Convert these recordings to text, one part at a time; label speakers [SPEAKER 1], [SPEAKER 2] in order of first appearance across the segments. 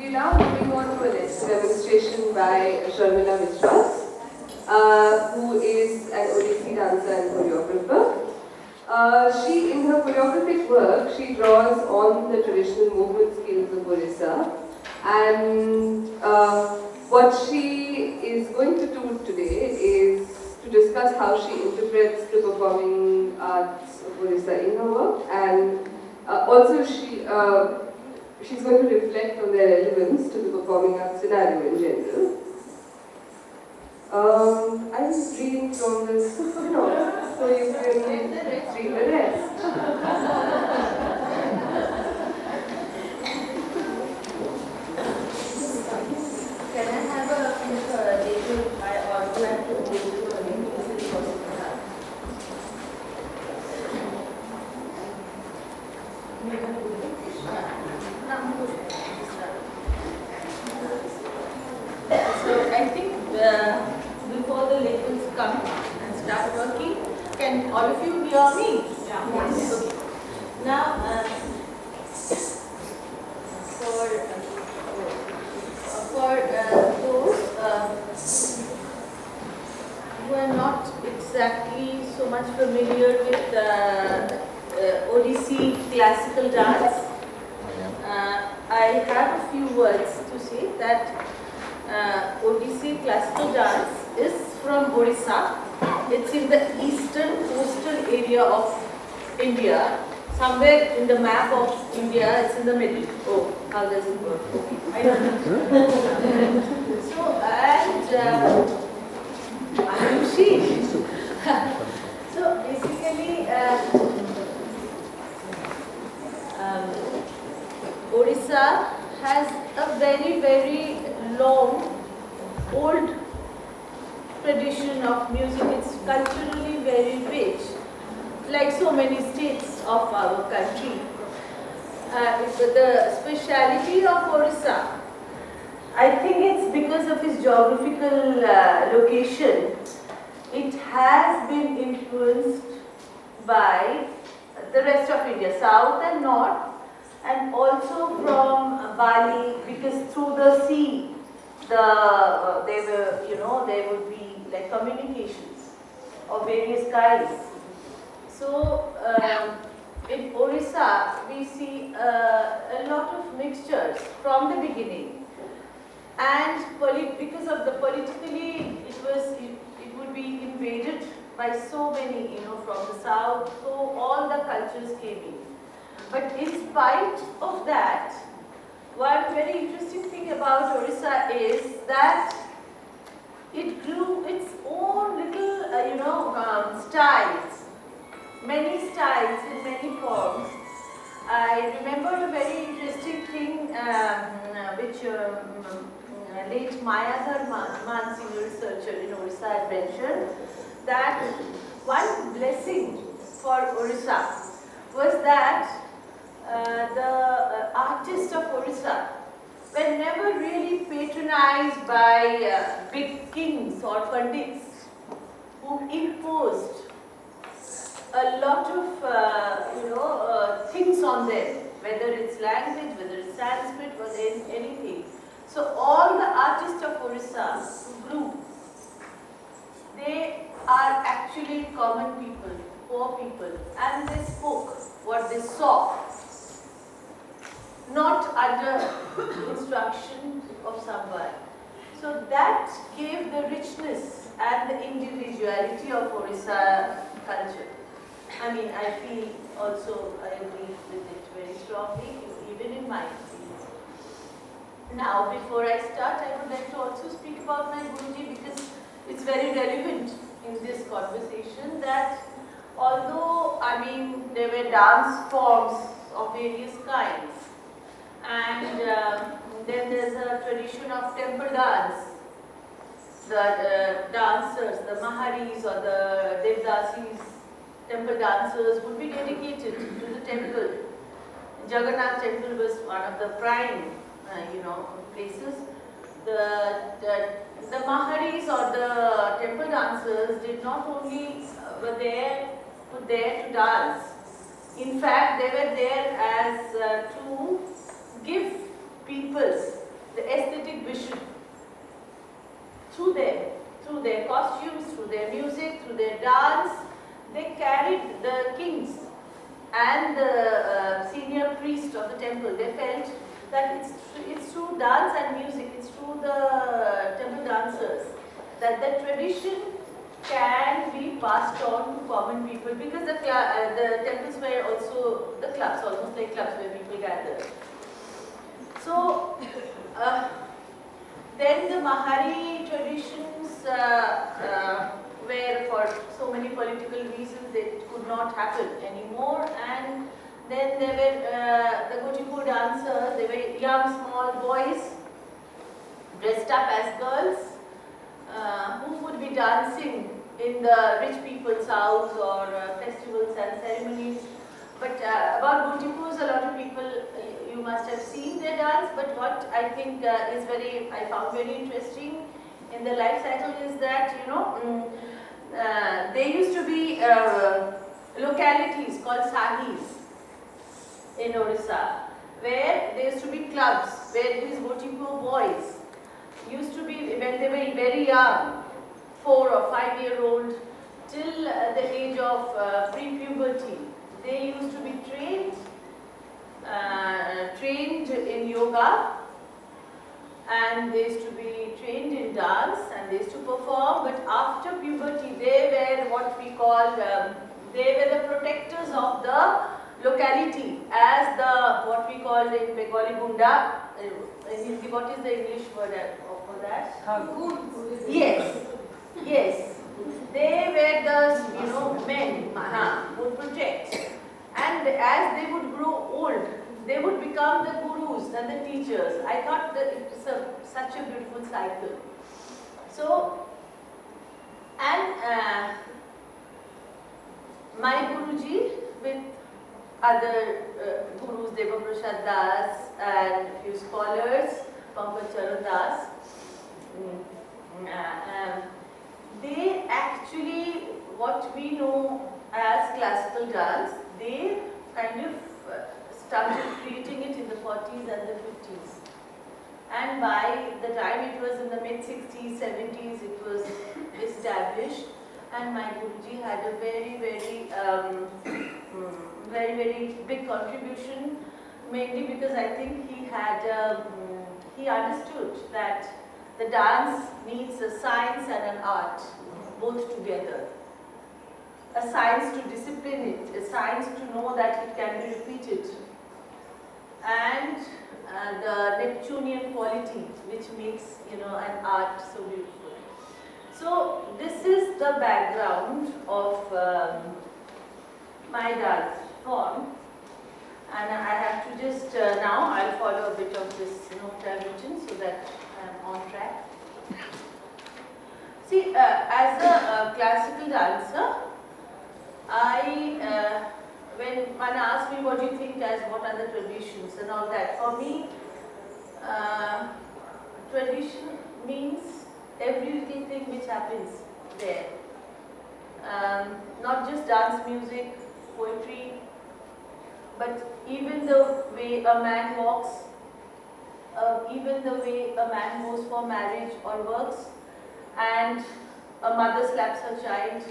[SPEAKER 1] We're now moving on to a next demonstration by Sharmila Biswas, who is an Odissi dancer and choreographer. In her choreographic work, she draws on the traditional movement skills of Odisha, and what she is going to do today is to discuss how she interprets the performing arts of Odisha in her work, and also she's going to reflect on their relevance to the performing arts scenario in general. I'm just reading from this note, so you can read the rest.
[SPEAKER 2] Can I have a label or do I have to label for me? So I think before the labels come and start working, can all of you hear me? Yeah. Yes. Okay. Now, for those who are not exactly so much familiar with Odissi classical dance, I have a few words to say that Odissi classical dance is from Odisha. It's in the eastern coastal area of India. Somewhere in the map of India, it's in the middle. Oh, how does it work? Okay, I don't know. So, and I'm she. So basically, Odisha has a very, very long, old tradition of music. It's culturally very rich, like so many states of our country. The speciality of Odisha, I think it's because of its geographical location. It has been influenced by the rest of India, south and north, and also from Bali, because through the sea, there would be like communications of various kinds. So in Odisha, we see a lot of mixtures from the beginning, and because of the politically, it would be invaded by so many, from the south. So all the cultures came in. But in spite of that, one very interesting thing about Odisha is that it grew its own little, styles, many styles in many forms. I remember a very interesting thing which late Maya Dharma, senior researcher in Odisha, had mentioned, that one blessing for Odisha was that the artists of Odisha were never really patronized by big kings or pandits who imposed a lot of things on them, whether it's language, whether it's Sanskrit, whether it's anything. So all the artists of Odisha who grew, they are actually common people, poor people, and they spoke what they saw, not under instruction of someone. So that gave the richness and the individuality of Odisha culture. I mean, I feel also, I agree with it very strongly, even in my experience. Now, before I start, I would like to also speak about my Guruji, because it's very relevant in this conversation that although, there were dance forms of various kinds, and then there's a tradition of temple dance. The dancers, the Maharis or the Devdasis, temple dancers would be dedicated to the temple. Jagannath temple was one of the prime, places. The Maharis or the temple dancers did not only were there to dance. In fact, they were there as to give people vision. Through their costumes, through their music, through their dance, they carried the kings and the senior priest of the temple. They felt that it's through dance and music, it's through the temple dancers that the tradition can be passed on to common people, because the temples were also the clubs, almost like clubs where people gathered. So then the Mahari traditions were, for so many political reasons, it could not happen anymore, and then there were the Gotipur dancers. They were young, small boys dressed up as girls who would be dancing in the rich people's house or festivals and ceremonies. But about Gotipurs, a lot of people, you must have seen their dance, but what I think I found very interesting in the life cycle is that, there used to be localities called sahis in Odisha, where there used to be clubs where these Gotipur boys used to be, when they were very young, 4 or 5-year-old, till the age of pre-puberty, they used to be trained in yoga, and they used to be trained in dance, and they used to perform. But after puberty, they were what we call, they were the protectors of the locality, as the, what we call in Bengali, gunda. What is the English word for that? Yes, yes. They were the men who would protect, and as they would grow old, they would become the gurus and the teachers. I thought that it was such a beautiful cycle. So, and my Guruji with other gurus, Deva Prasad Das and a few scholars, Pankaj Charan Das, they actually, what we know as classical dance, they kind of started creating it in the 40s and the 50s. And by the time it was in the mid-60s, 70s, it was established. And my Guruji had a very, very big contribution, mainly because I think he had, he understood that the dance needs a science and an art, both together. A science to discipline it, a science to know that it can be repeated, and the Neptunian quality which makes an art so beautiful. So this is the background of my dance form, and I have to just now I'll follow a bit of this note I've written so that I'm on track. See, as a classical dancer, when one asks me what do you think as what are the traditions and all that, for me, tradition means every little thing which happens there. Not just dance music, poetry, but even the way a man walks, even the way a man goes for marriage or works, and a mother slaps her child,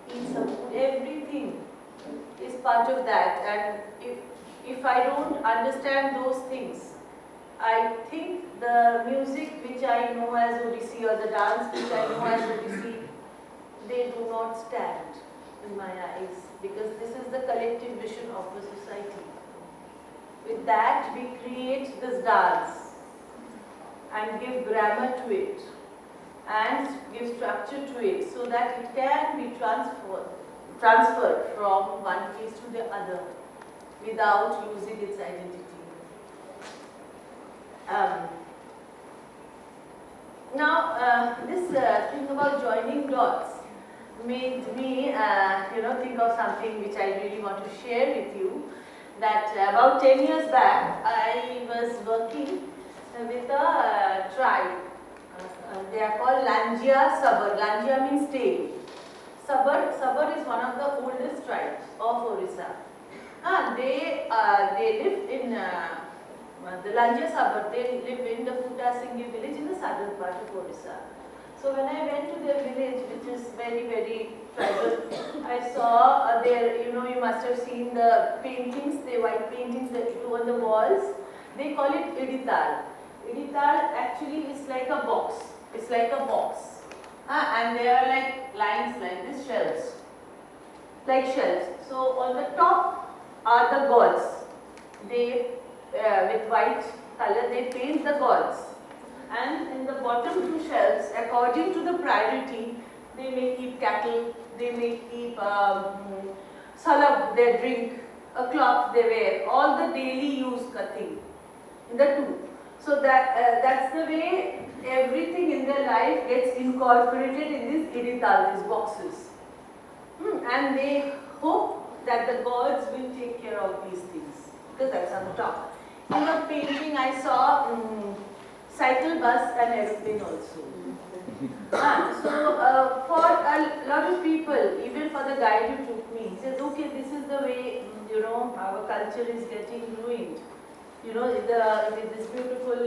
[SPEAKER 2] eats some food, everything is part of that. And if I don't understand those things, I think the music which I know as Odissi or the dance which I know as Odissi, they do not stand in my eyes, because this is the collective vision of the society. With that, we create this dance and give grammar to it and give structure to it so that it can be transferred from one place to the other without losing its identity. Now, this thing about joining dots made me, think of something which I really want to share with you. That about 10 years back, I was working with a tribe. They are called Langia Sabar. Langia means tail. Sabar is one of the oldest tribes of Orissa. They live in the Langia Sabar. They live in the Futa Singhi village southern part of Odissi. So when I went to their village, which is very, very tribal, I saw their, you must have seen the paintings, the white paintings that do on the walls. They call it idital. Idital actually is like a box. It's like a box. And there are like lines like this, shelves. Like shelves. So on the top are the gods. They, with white color, they paint the gods. And in the bottom two shelves, according to the priority, they may keep cattle, they may keep salab, their drink, a cloth they wear, all the daily use thing in the two. So that's the way everything in their life gets incorporated in these idital, these boxes. And they hope that the gods will take care of these things, because that's on the top. In the painting I saw cycle, bus and aeroplane also. So for a lot of people, even for the guide who took me, he says, okay, this is the way, our culture is getting ruined. With this beautiful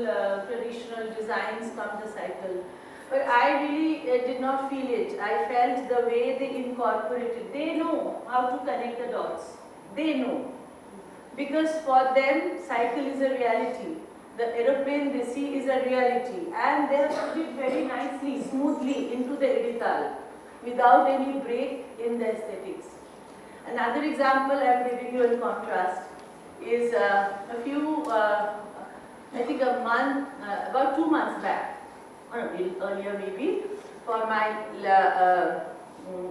[SPEAKER 2] traditional designs come the cycle. But I really did not feel it. I felt the way they incorporated. They know how to connect the dots. They know. Because for them, cycle is a reality. The aeroplane they see is a reality. And they have put it very nicely, smoothly into the edital, without any break in the aesthetics. Another example I am giving you in contrast is a few, I think a month, about 2 months back, or a little earlier maybe, for my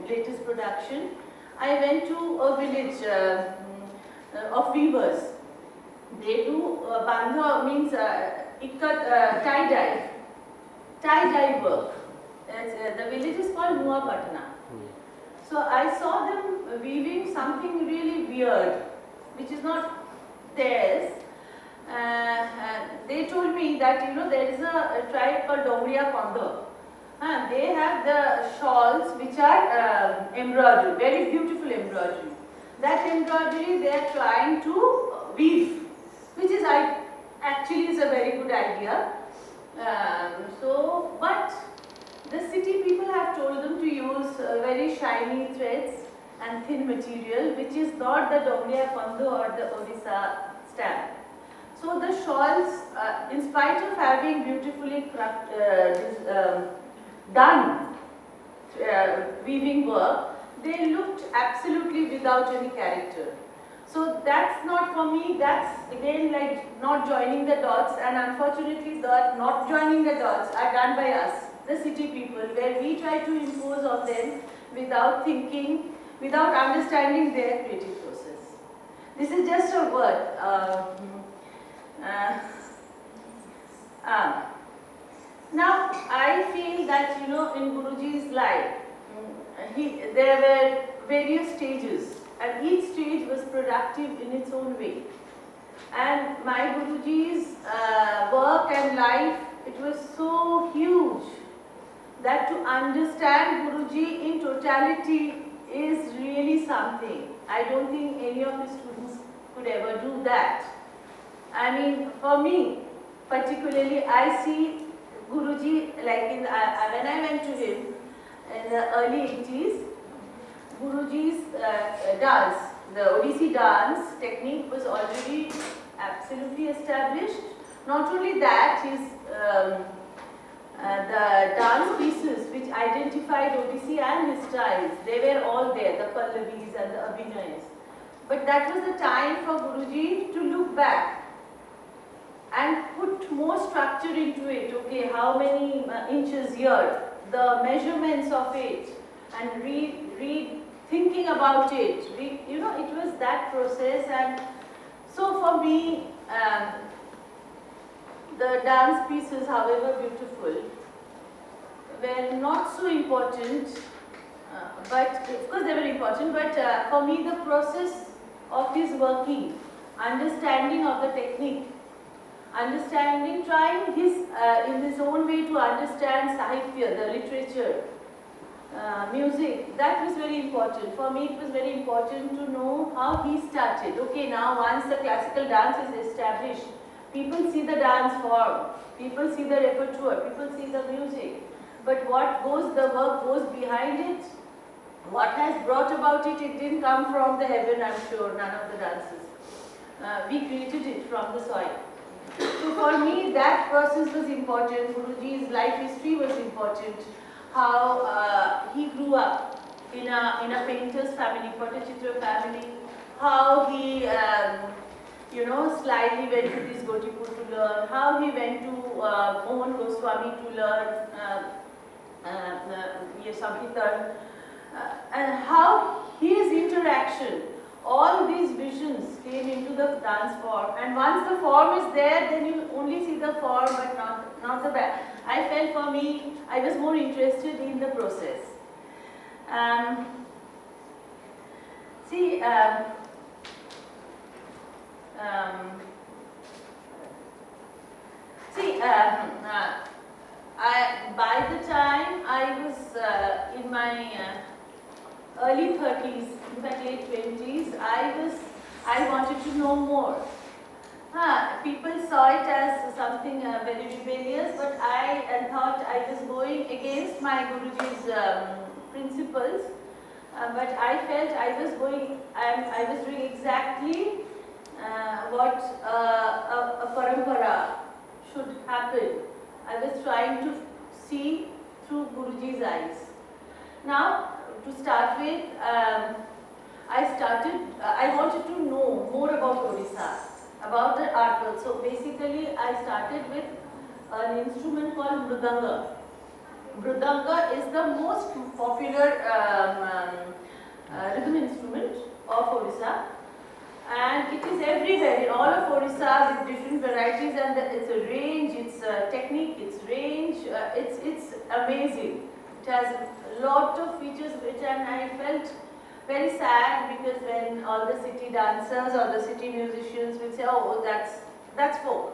[SPEAKER 2] latest production, I went to a village of weavers. They do bandha means tie-dye work. The village is called Nuapatna. So I saw them weaving something really weird, which is not theirs. They told me that there is a tribe called Dongriya Kondo. They have the shawls which are embroidered, very beautiful embroidery. That embroidery they are trying to weave, which is actually is a very good idea. But the city people have told them to use very shiny threads and thin material, which is not the Dongriya Kondo or the Odisha stamp. So the shawls, in spite of having beautifully done weaving work, they looked absolutely without any character. So that's not for me, that's again like not joining the dots, and unfortunately the not joining the dots are done by us, the city people, where we try to impose on them without thinking, without understanding their creative process. This is just a word. Now I feel that in Guruji's life, there were various stages, and each stage was productive in its own way. And my Guruji's work and life, it was so huge that to understand Guruji in totality is really something. I don't think any of his students could ever do that. I mean, for me, particularly, I see Guruji, like when I went to him in the early 80s, Guruji's dance, the Odissi dance technique was already absolutely established. Not only that, his the dance pieces which identified Odissi and his styles, they were all there, the Pallavis and the Abhinayas. But that was the time for Guruji to look back and put more structure into it. Okay, how many inches here, the measurements of it, and thinking about it. It was that process. And so for me, the dance pieces, however beautiful, were not so important, but of course they were important, but for me the process of his working, understanding of the technique, understanding, trying in his own way to understand Sahitya, the literature, music, that was very important. For me it was very important to know how he started. Okay, now once the classical dance is established, People see the dance form, people see the repertoire, people see the music, but the work goes behind it, what has brought about it, it didn't come from the heaven, I'm sure, none of the dances. We created it from the soil. So for me, that process was important. Guruji's life history was important. How he grew up in a painter's family, Patachitra family. How he, slyly went to this Gotipur to learn. How he went to Mohan Goswami to learn Samhitar. And how his interaction, all these visions came into the dance form, and once the form is there, then you only see the form but not the back. I felt for me, I was more interested in the process. By the time I was in my early 30s, in fact late 20s, I wanted to know more. People saw it as something very rebellious, but I thought I was going against my Guruji's principles. But I felt I was doing exactly what a parampara should happen. I was trying to see through Guruji's eyes. Now, to start with, I wanted to know more about Odisha, about the art world. So basically, I started with an instrument called mridanga. Mridanga is the most popular rhythm instrument of Odisha, and it is everywhere in all of Odisha with different varieties, and it's a range, it's a technique, it's range, it's amazing. It has a lot of features and I felt very sad because when all the city dancers or the city musicians will say, oh, that's folk.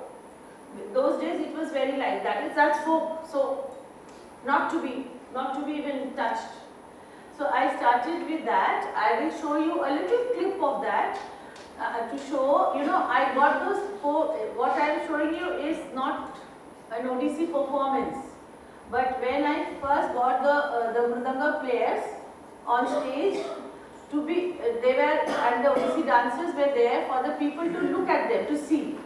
[SPEAKER 2] Those days it was very like that. That's folk, so not to be even touched. So I started with that. I will show you a little clip of that to show, I got those what I am showing you is not an Odissi performance. But when I first got the mridanga players on stage, and the Odissi dancers were there for the people to look at them, to see.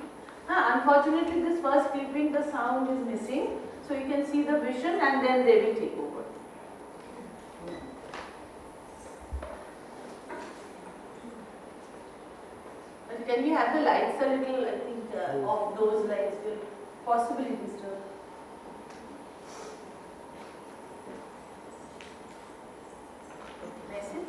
[SPEAKER 2] Unfortunately, this first clipping, the sound is missing, so you can see the vision and then they will take over. But can we have the lights a little, I think, of those lights will possibly disturb. That's it.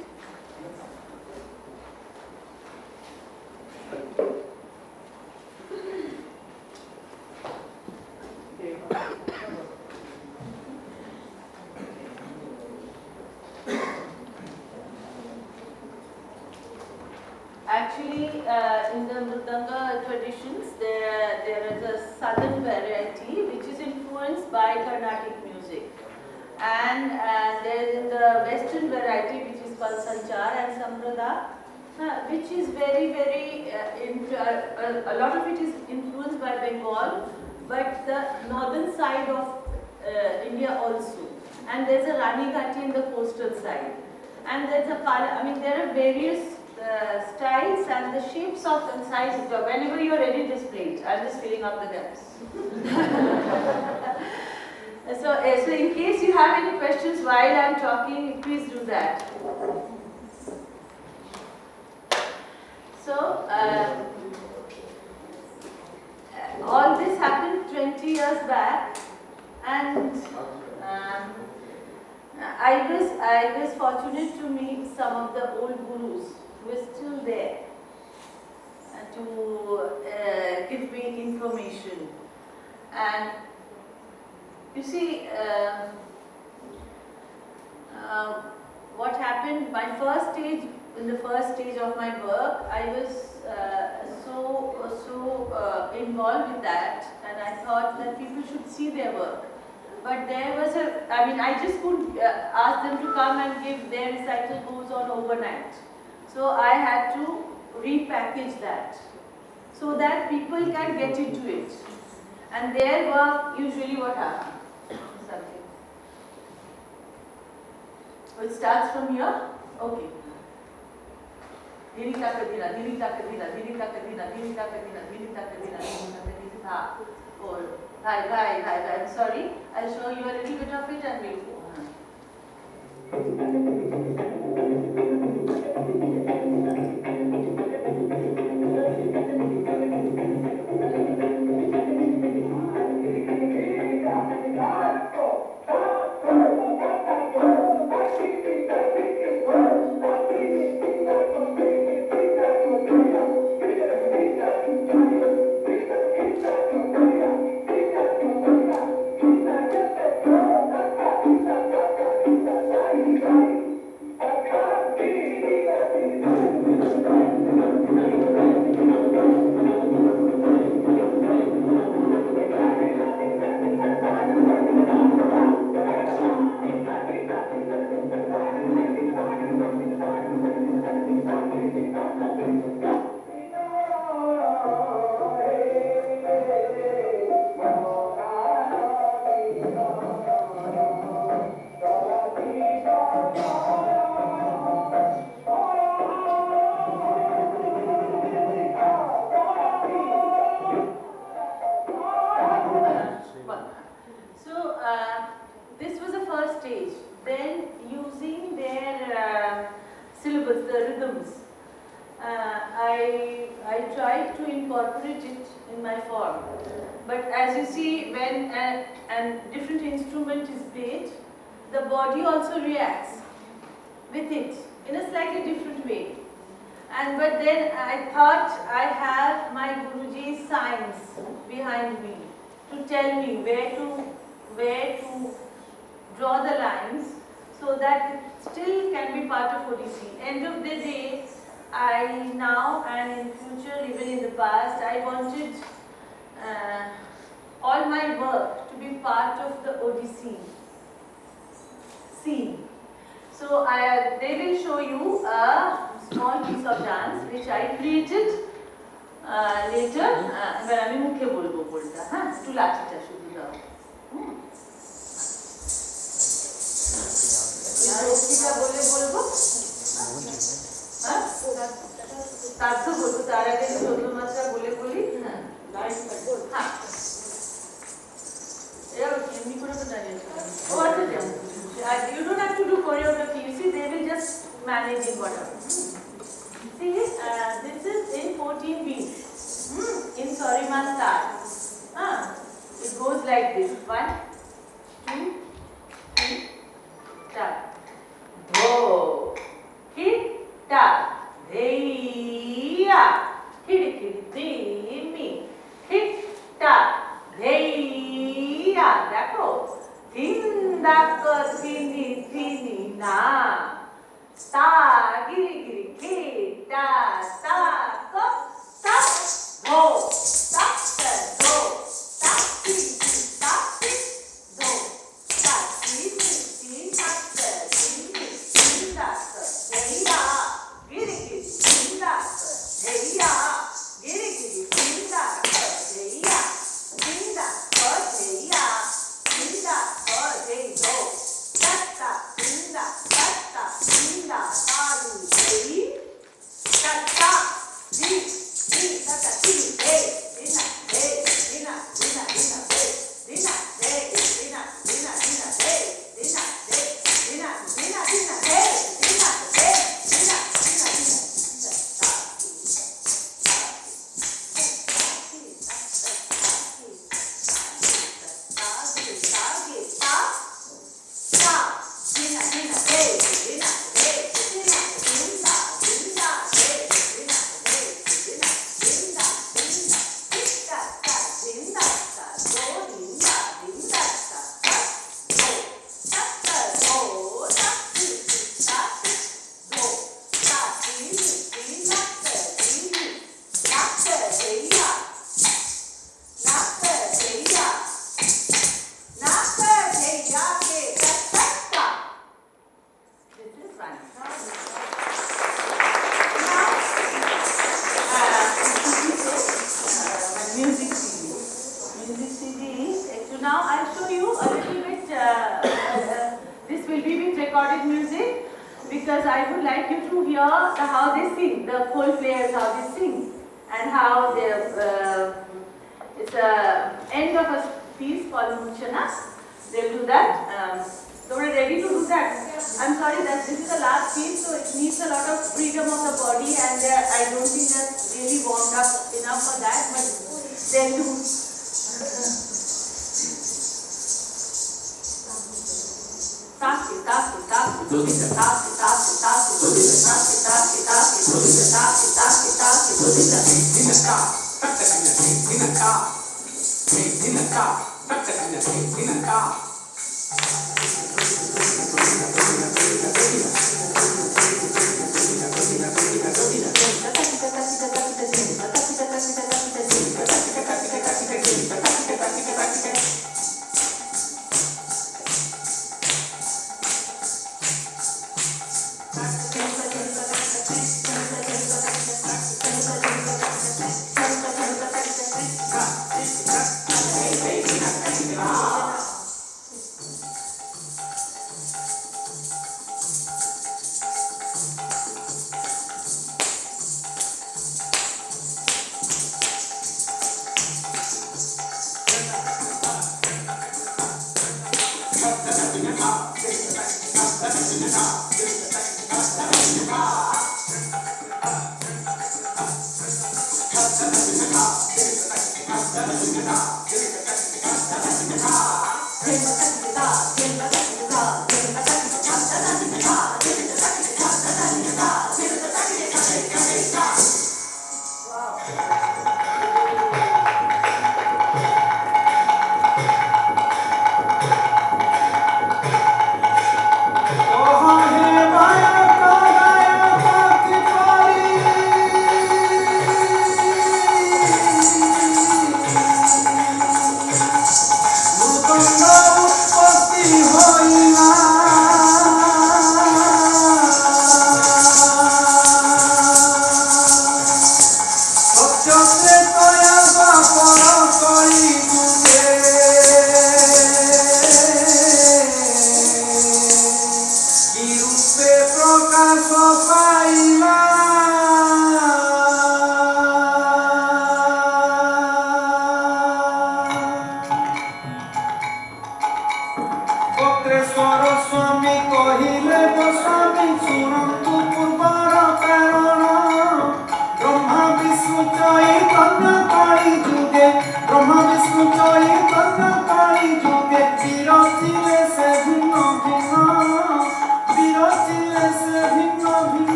[SPEAKER 2] Actually, in the mridanga traditions, there is a southern variety which is influenced by Carnatic music, and there is in the western variety which is called Sanchar and Samprada, which is very, very, a lot of it is influenced by Bengal, but the northern side of India also, and there's a Rani Ghati in the coastal side, and there's there are various styles and the shapes of and sizes. Whenever you are ready, just play it. I'm just filling up the gaps. So in case you have any questions while I'm talking, please do that. So all this happened 20 years back, and I was fortunate to meet some of the old gurus who are still there to give me information. And you see, what happened, in the first stage of my work, I was so involved with that, and I thought that people should see their work. But there was I just couldn't ask them to come and give their recital goes on overnight. So I had to repackage that. so that people can get into it. And their work usually what happens? Something. It starts from here. Okay. Dilita kadina, dilita kadina, dilita kadina, dilita kadina, dilita kadina, dilita kadina. Or hi. I'm sorry. I'll show you a little bit of it and we'll go. This was the first stage. Then using their syllabus, the rhythms, I tried to incorporate it in my form. But as you see, when a different instrument is played, the body also reacts with it in a slightly different way. But then I thought I have my Guruji's signs behind me to tell me where to draw the lines so that it still can be part of Odissi. End of the day, I now and in future, even in the past, I wanted all my work to be part of the Odissi scene. So they will show you a small piece of dance which I created later. এবার আমি মুখে বলবো বলটা, হ্যাঁ, একটু লাঠিটা শুধু দাও। লাঠিটা বলে বলবো, হ্যাঁ, তার তো বলবো, তার আগে ছোট মাত্রা বলে বলি, হ্যাঁ, হ্যাঁ, এরা এমনি করে তো দাঁড়িয়ে you don't have to do choreography. You see, they will just manage it whatever. See, this is in 14 beats. In Sorima style. It goes like this. 1, 2, 3, start. Go. Hit, tap. Hey-ya. Hit-a-kiri-dee-me. Hit, tap. Hey-ya. Dekho. Tinda-ka, tini-tini-na. Ta-giri-giri-ki. Ta-ta-ka. Ta-go. Ta-ta-go. Ta-ti-ti-ta-ti. Go. Ta-ti-ti-ti. Ta-ta-ti-ti. Tinda-ka. Hey-ya. Giri-giri. Tinda-ka. Hey-ya. Giri-giri. Tinda-ka. Hey-ya. Tinda-ka. Hey-ya. Tinda-ka. Hey-go. Ta-ta. Tinda. Ta-ta. Tinda. Ta-lu. Hey. Ta-ta. Ti. Ti. Ta-ta. Ti. Hey. show you a little bit, this will be with recorded music, because I would like you to hear how they sing, the pole players, how they sing, and how they, it's a end of a piece called Murchana. They'll do that. So we're ready to do that. I'm sorry that this is the last piece, so it needs a lot of freedom of the body, and I don't think that's really warmed up enough for that, but they'll do. Taski, taski, taski, taski, taski, taski, taski, taski, taski, taski, taski, taski, taski, in the car, in the car, in the car, in the car.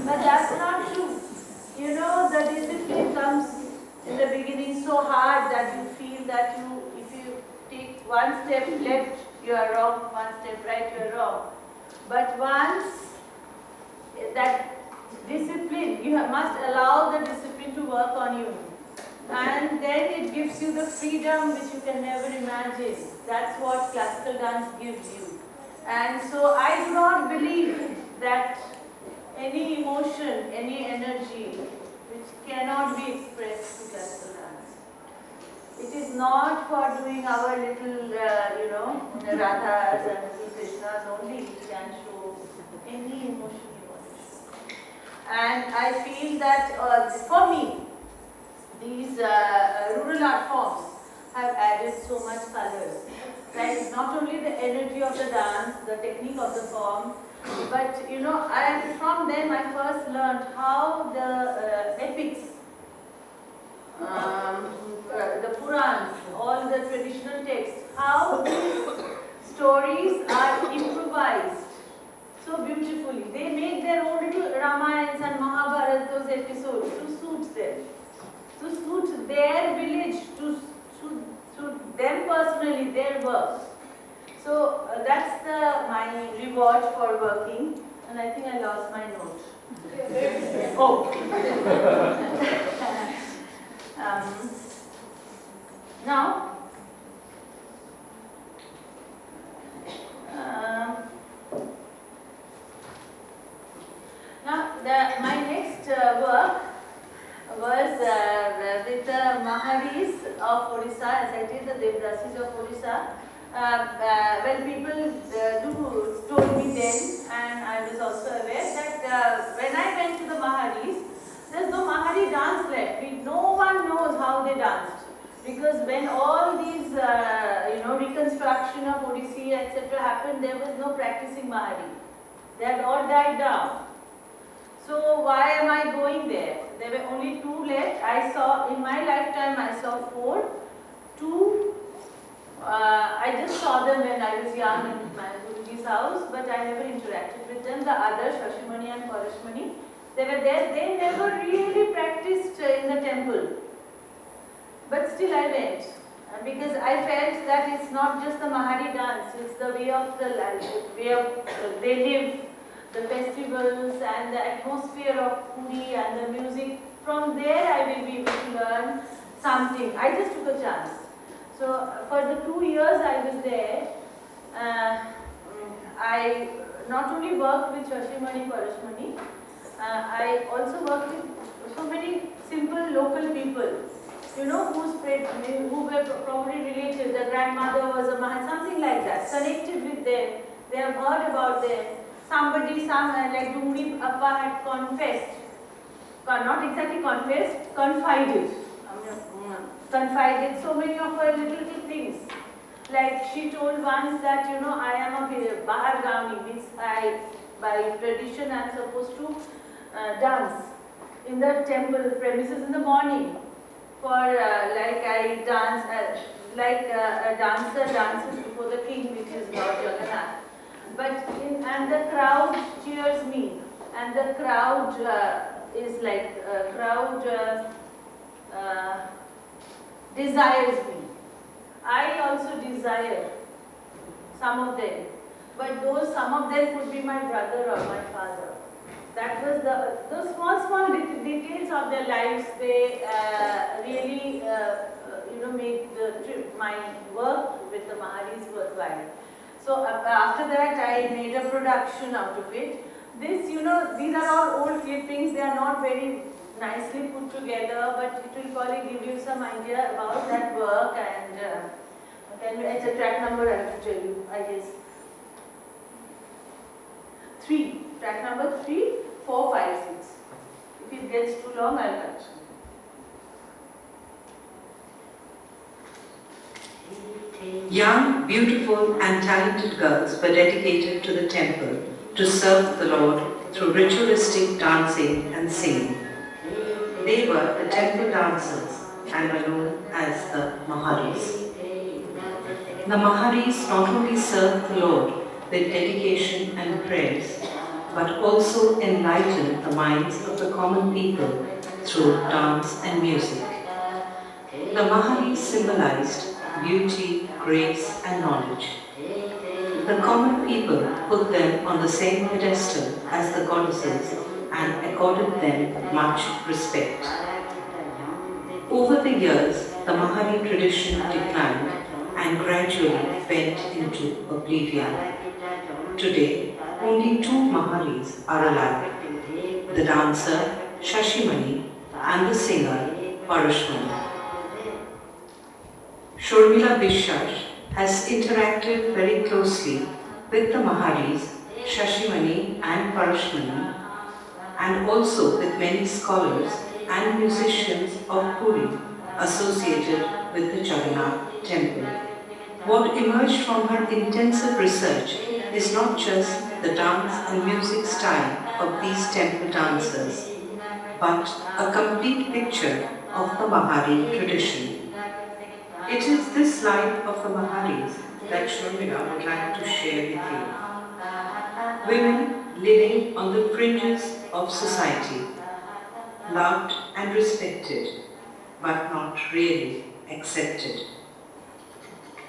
[SPEAKER 2] But that's not true. You know, the discipline comes in the beginning so hard that you feel that if you take one step left, you are wrong, one step right, you are wrong. But once that discipline. You must allow the discipline to work on you. And then it gives you the freedom which you can never imagine. That's what classical dance gives you. And so I do not believe that any emotion, any energy which cannot be expressed through classical dance. It is not for doing our little, Radhas and little Krishnas only. It can show any emotion you want to show. And I feel that for me, these rural art forms have added so much colors. Like not only the energy of the dance, the technique of the form, but from them I first learned how the epics, the Purans, all the traditional texts, how these stories are improvised so beautifully. They make their own little Ramayans and Mahabharata, those episodes, to suit them, to suit their village, to them personally, their work. So that's my reward for working, and I think I lost my note. Oh. Now, my next work was with the Maharis of Odisha, as I did the Devdasis of Odisha. Well, people told me then, and I was also aware that when I went to the Maharis, there's no Mahari dance left. No one knows how they danced, because when all these reconstruction of Odissi etc. happened, there was no practicing Mahari. They had all died down. So why am I going there? There were only 2 left. I saw, in my lifetime, I saw 4. 2, I just saw them when I was young in my Guruji's house, but I never interacted with them. The others, Shashimani and Parashmani, they were there. They never really practiced in the temple. But still I went, because I felt that it's not just the Mahari dance, it's the way of the life, way of they live, the festivals and the atmosphere of Puri and the music. From there I will be able to learn something. I just took a chance. So for the 2 years I was there, I not only worked with Shashimani Parashmani, I also worked with so many simple local people, who were probably related. The grandmother was a Mahar, something like that, connected with them. They have heard about them. Like Dungri Appa had confessed, not exactly confessed, confided. Confided so many of her little things. Like she told once that, I am a Bahar Gami, means by tradition I am supposed to dance in the temple premises in the morning. For like I dance, like a dancer dances before the king, which is Lord Jagannath. And the crowd cheers me, and the crowd is like, desires me. I also desire some of them, but some of them could be my brother or my father. That was those small details of their lives. They really made my work with the Maharis worthwhile. So after that, I made a production out of it. These are all old clippings. They are not very nicely put together, but it will probably give you some idea about that work. And it's a track number, I have to tell you, I guess. 3. Track number 3, 4, 5, 6. If it gets too long, I'll cut.
[SPEAKER 3] Young, beautiful and talented girls were dedicated to the temple to serve the Lord through ritualistic dancing and singing. They were the temple dancers and are known as the Maharis. The Maharis not only served the Lord with dedication and praise, but also enlightened the minds of the common people through dance and music. The Maharis symbolized beauty, grace and knowledge. The common people put them on the same pedestal as the goddesses and accorded them much respect. Over the years, the Mahari tradition declined and gradually went into oblivion. Today, only two Maharis are alive, the dancer Shashimani and the singer Parashmani. Sharmila Biswas has interacted very closely with the Maharis Shashimani and Parashmani, and also with many scholars and musicians of Puri associated with the Jagannath temple. What emerged from her intensive research is not just the dance and music style of these temple dancers, but a complete picture of the Mahari tradition. It is this life of the Maharis that Sharmila would like to share with you. Women living on the fringes of society, loved and respected, but not really accepted.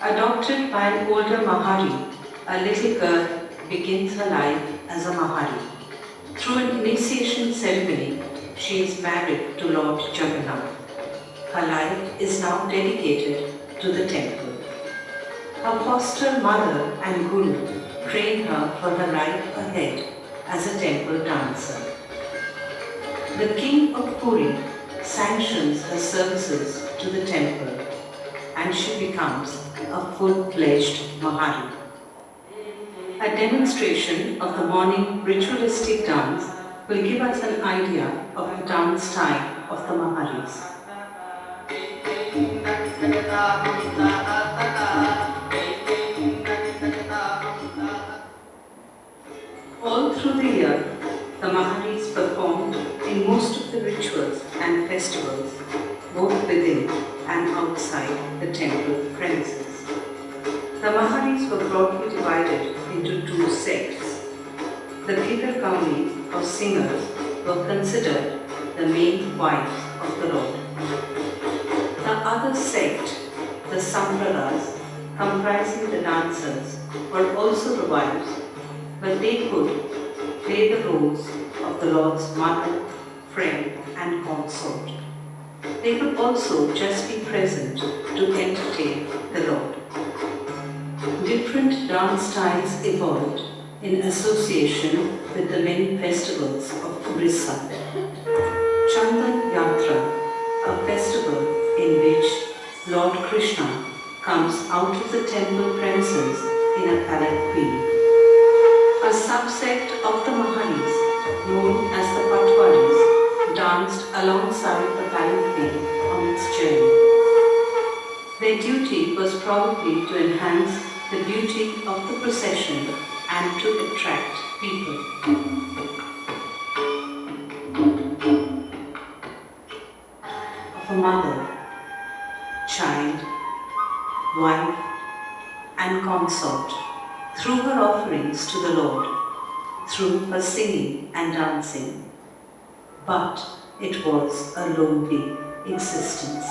[SPEAKER 3] Adopted by an older Mahari, a little girl begins her life as a Mahari. Through an initiation ceremony, she is married to Lord Jagannath. Her life is now dedicated to the temple. Her foster mother and guru trained her for her life ahead as a temple dancer. The king of Puri sanctions her services to the temple, and she becomes a full-fledged Mahari. A demonstration of the morning ritualistic dance will give us an idea of the dance style of the Maharis. All through the year, the Maharis performed in most of the rituals and festivals, both within and outside the temple premises. The Maharis were broadly divided into two sects. The Bhedar Gaunis or singers were considered the main wives of the Lord. The other sect, the Sampradas, comprising the dancers, were also the wives, but they could play the roles of the Lord's mother, friend, and consort. They could also just be present to entertain the Lord. Different dance styles evolved in association with the many festivals of Odissi. Chandan Yatra, a festival in which Lord Krishna comes out of the temple premises in a palanquin. A subsect of the Maharis, known as the Patwaris, danced alongside the palanquin on its journey. Their duty was probably to enhance the beauty of the procession and to attract people. Of a mother, child, wife, and consort, through her offerings to the Lord, through her singing and dancing. But it was a lonely existence.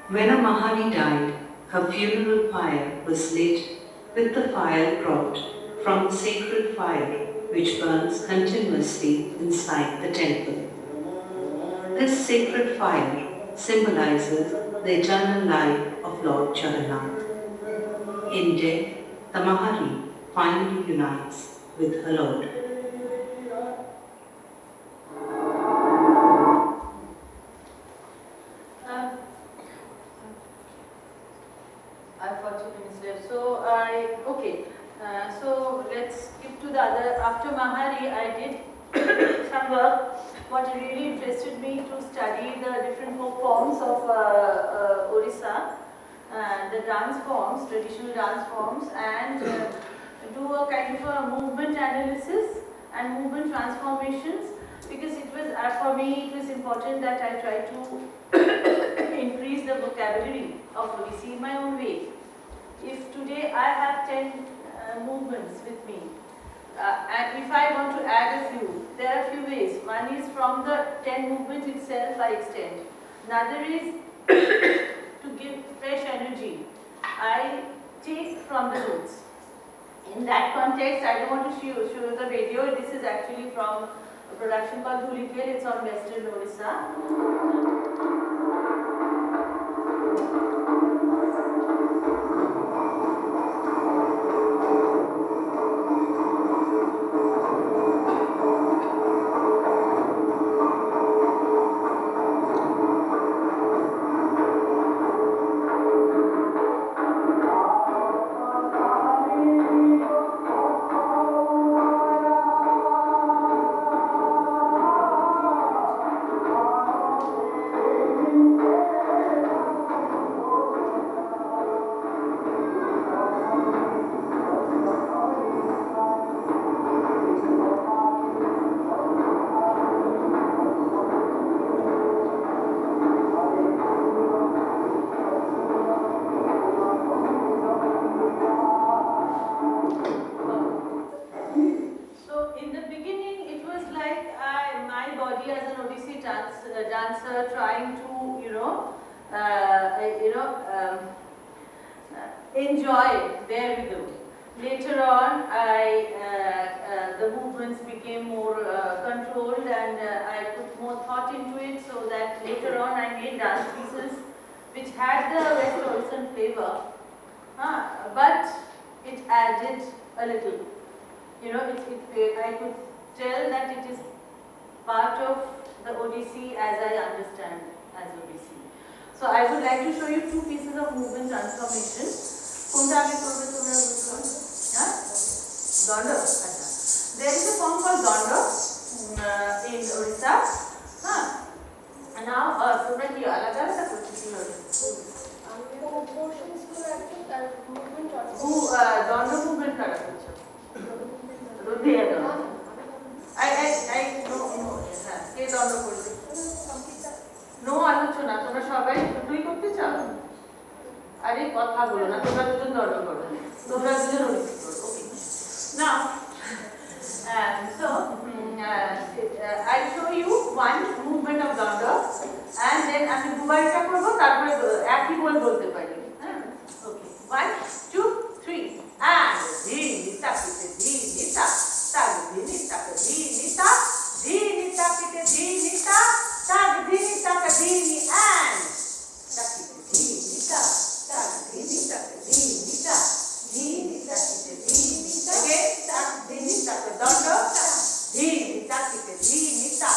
[SPEAKER 3] When a Mahari died, her funeral pyre was lit with the fire brought from the sacred fire which burns continuously inside the temple. This sacred fire symbolizes the eternal life of Lord Jagannath. In death, the Mahari finally unites with her Lord.
[SPEAKER 2] I've got 2 minutes left. So so let's skip to the other. After Mahari, I did some work. What really interested me to study the different folk forms of Odisha, the dance forms, traditional dance forms, and do a kind of a movement analysis and movement transformations. Because it was, for me, it was important that I try to increase the vocabulary of Odissi in my own way. If today I have 10 movements with me, and if I want to add a few, there are a few ways. One is from the 10 movements itself I extend. Another is to give fresh energy. I take from the roots. In that context, I don't want to show the video. This is actually from a production called Dhulikhel. It's on Western Odisha. So in the beginning, it was like my body as an Odissi dancer trying to, enjoy their rhythm. Later on, the movements became more controlled, and I put more thought into it, so that later on I made dance pieces which had the West Odissan flavor, but it added a little. I could tell that it is part of the Odissi as I understand as Odissi. So I would like to show you two pieces of movement transformation. Danda. There is a form called Danda in Odisha. And now, Danda movement No আলোচনা তোমরা সবাই দুটোই করতে চাও আরে কথা বলো না তোমরা দুজন দরকার করো তোমরা দুজন ওডিসি করো ওকে নাও so I'll show you one movement of danda and then আমি দুবারটা করব তারপরে একই বল বলতে পারি হ্যাঁ ওকে 1 2 3 and dhini tapite dhini ta tag dhini tak dhini ta dhini tapite dhini ta tag dhini tak dhini and tapite dhini ta tag dhini tak dhini ta dhini tapite dhini ta again tag dhini tak danda dhini tapite dhini ta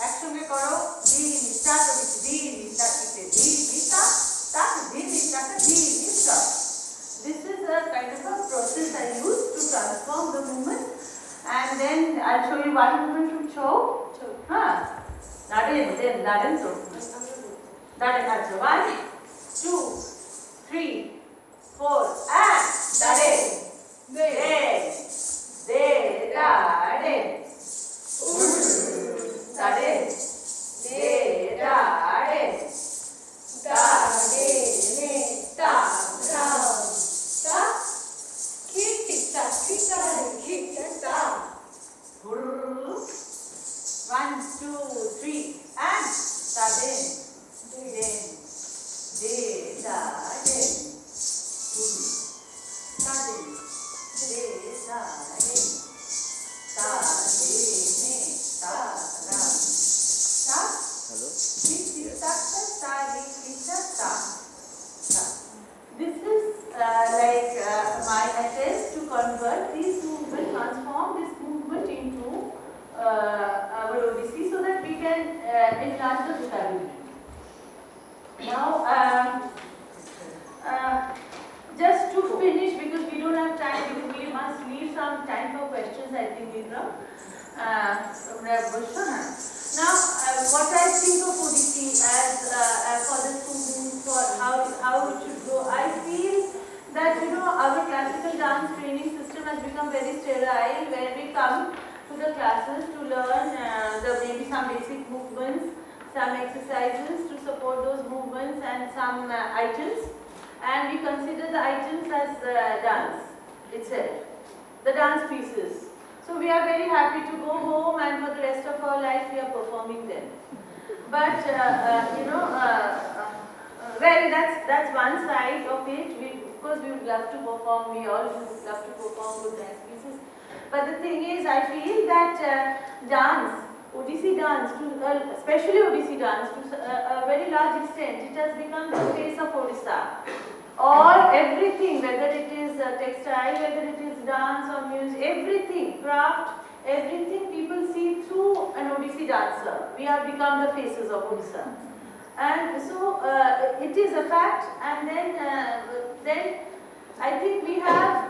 [SPEAKER 2] একসঙ্গে করো dhini tapite dhini tapite dhini ta tag dhini tak dhini ta. This is a kind of a process I use to transform the movement, and then I'll show you one movement from Cho. Daden so. Daden also 1, 2, 3, 4, and Daden. Daden. Daden. Daden. Daden. One, two, three, and Daden. Daden. Daden. Daden. This is my attempt to convert this movement, transform this movement into our Odissi so that we can enlarge the vocabulary. Now, just to finish, because we don't have time, because we must leave some time for questions, I think, Indra. Now, what I think of Odissi as for the students, for how it should go, I feel that our classical dance training system has become very sterile, where we come to the classes to learn maybe some basic movements, some exercises to support those movements, and some items, and we consider the items as dance itself, the dance pieces. So we are very happy to go home, and for the rest of our life we are performing them. But well, that's one side of it. Of course, we would love to perform, we all would love to perform good dance pieces. But the thing is, I feel that dance, Odissi dance, especially Odissi dance, to a very large extent, it has become the face of Odisha. Or everything, whether it is textile, whether it is dance or music, everything, craft, everything people see through an Odissi dancer. We have become the faces of Odisha. And so it is a fact, and then I think we have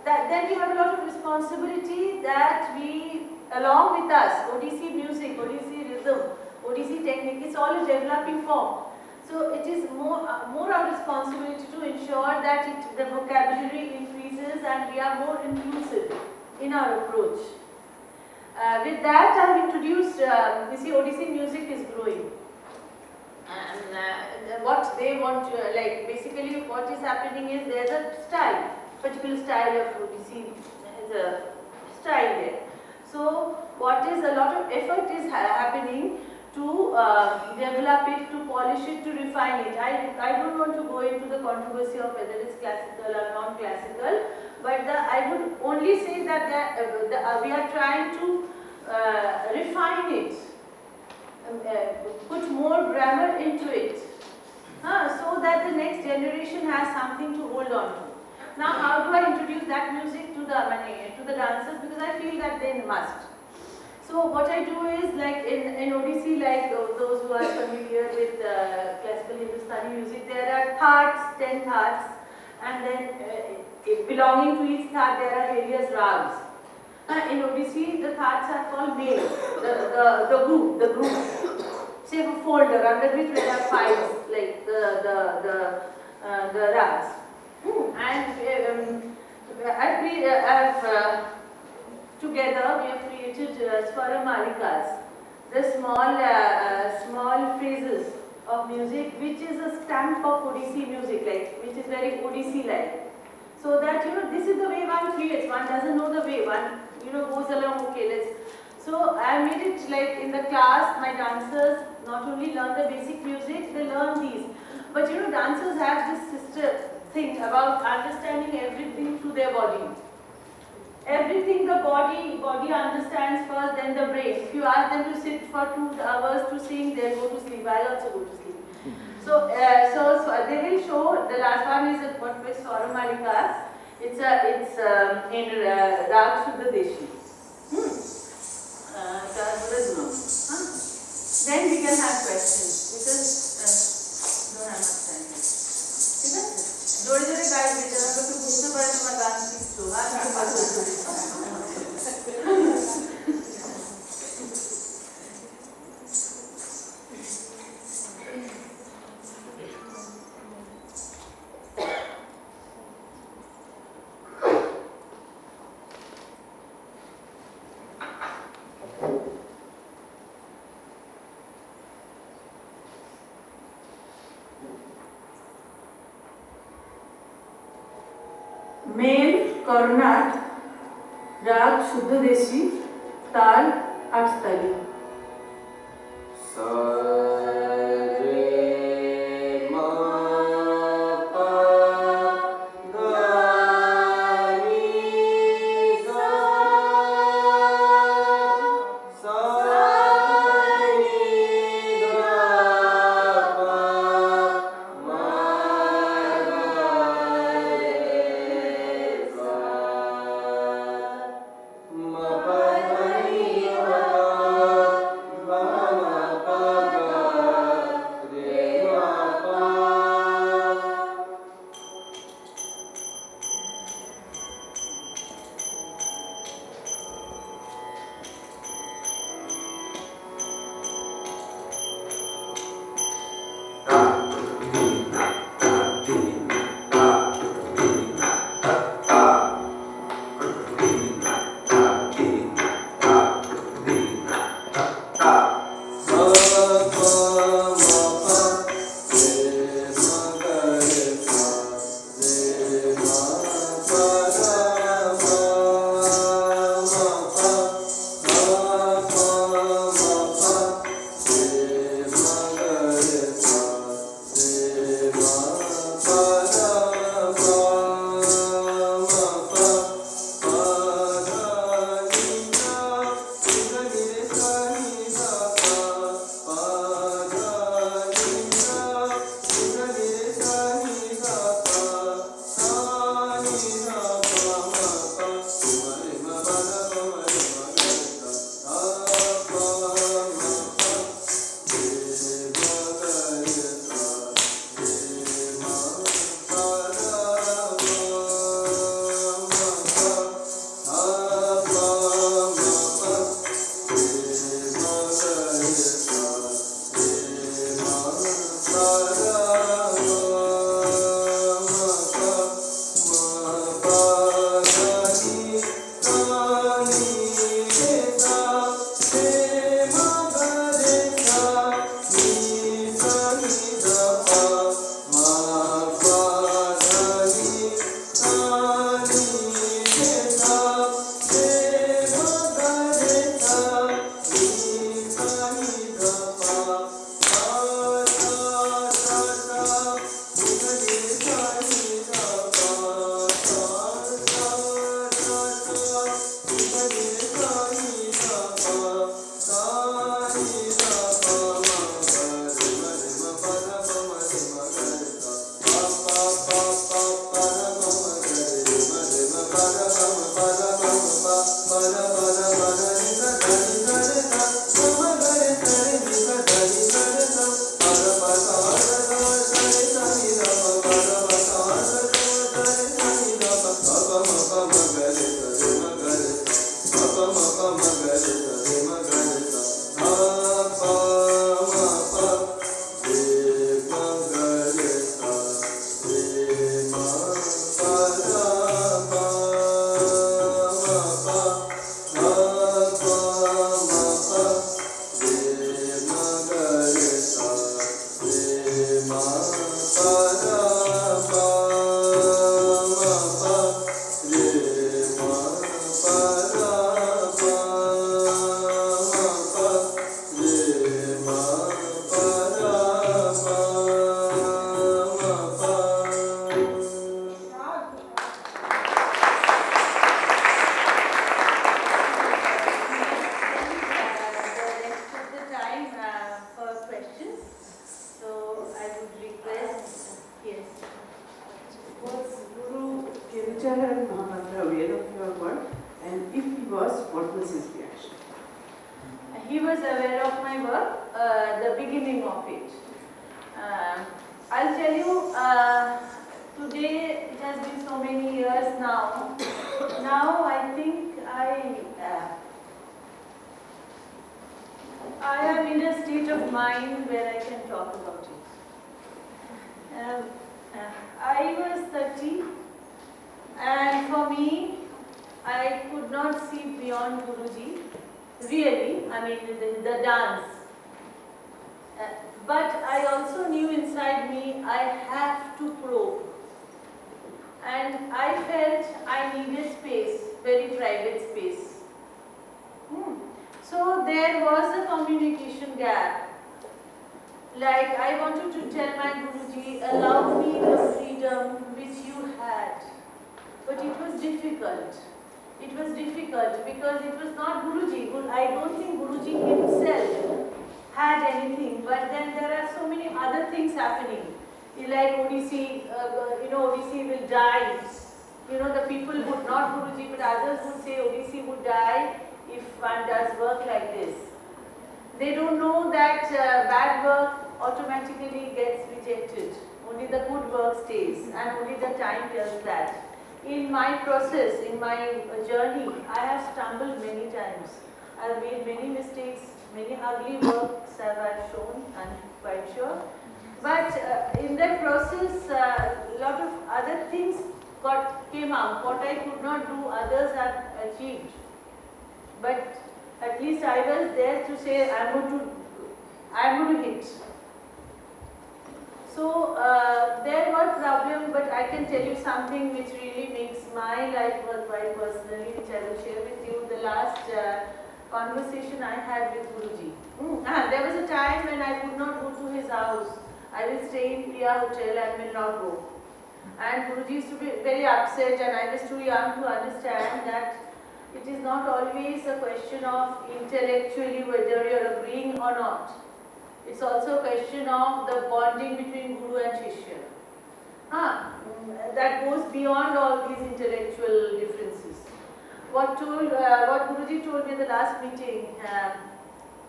[SPEAKER 2] then we have a lot of responsibility that we, along with us, Odissi music, Odissi rhythm, Odissi technique, it's all a developing form. So it is more our responsibility to ensure that the vocabulary increases and we are more inclusive in our approach. With that, I have introduced, you see, Odissi music is growing. And what they want to, like, basically what is happening is there's a style, particular style of Odissi, there's a style there. So what is a lot of effort is happening to develop it, to polish it, to refine it. I don't want to go into the controversy of whether it's classical or non-classical, but I would only say that we are trying to refine it, put more grammar into it, so that the next generation has something to hold on to. Now, how do I introduce that music to the dancers? Because I feel that they must. So what I do is, like in Odissi, like those who are familiar with classical Hindustani music, there are thats, 10 thats, and then belonging to each that there are various rags. In Odissi, the thats are called male, the group. Say a folder under which there are files, like the rags. And together we have created Swara Malikas, the small phrases of music, which is a stamp of Odissi music, like, which is very Odissi-like. So that, this is the way one creates. One doesn't know the way. One, goes along, okay, let's. So I made it like in the class, my dancers not only learn the basic music, they learn these. But dancers have this sister thing about understanding everything through their body. Everything the body understands first, then the brain. If you ask them to sit for 2 hours to sing, they'll go to sleep. I'll also go to sleep. So they will show. The last one is what is Swara Malikas. It's in Rag Shuddha Deshi. Then we can have questions because don't have much time. जोड़े guide बेटा तो पूछते पड़े तो मैं गान सीख mail Karnat राग शुद्ध देशी ताल आठताली
[SPEAKER 4] Ma pa Rupture and Mahabharata aware of your work? And if he was, what was his reaction?
[SPEAKER 2] He was aware of my work, the beginning of it. I'll tell you, today it has been so many years now. Now I think I am in a state of mind where I can talk about it. I was 30, and for me, I could not see beyond Guruji. Really, I mean the dance. But I also knew inside me I have to probe. And I felt I needed space, very private space. So there was a communication gap. Like I wanted to tell my Guruji, allow me the freedom which you had. But it was difficult. It was difficult because it was not Guruji. I don't think Guruji himself had anything, but then there are so many other things happening. Like Odissi, Odissi will die. The people would, not Guruji, but others would say Odissi would die if one does work like this. They don't know that bad work automatically gets rejected. Only the good work stays, and only the time tells that. In my process, in my journey, I have stumbled many times. I have made many mistakes, many ugly works have I shown, I'm quite sure. But in that process, a lot of other things came out. What I could not do, others have achieved. But at least I was there to say, I'm going to hit. So there were problems, but I can tell you something which really makes my life worthwhile personally, which I will share with you. The last conversation I had with Guruji. There was a time when I could not go to his house. I will stay in Priya Hotel and will not go. And Guruji used to be very upset, and I was too young to understand that it is not always a question of intellectually whether you are agreeing or not. It's also a question of the bonding between Guru and Shishya. That goes beyond all these intellectual differences. What Guruji told me in the last meeting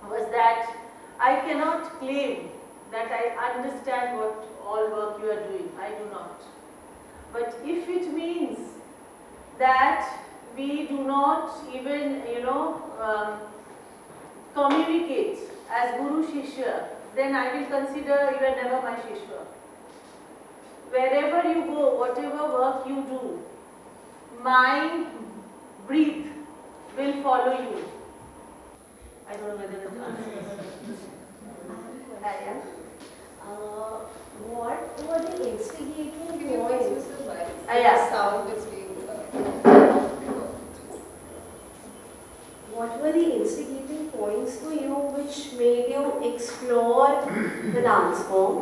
[SPEAKER 2] was that I cannot claim that I understand what all work you are doing. I do not. But if it means that we do not even, communicate as Guru Shishya, then I will consider you are never my Shishya. Wherever you go, whatever work you do, my breath will follow you. I don't know whether it answers.
[SPEAKER 5] What were the instigating points?
[SPEAKER 1] Sound is being
[SPEAKER 5] What were the instigating points for you which made you explore the dance form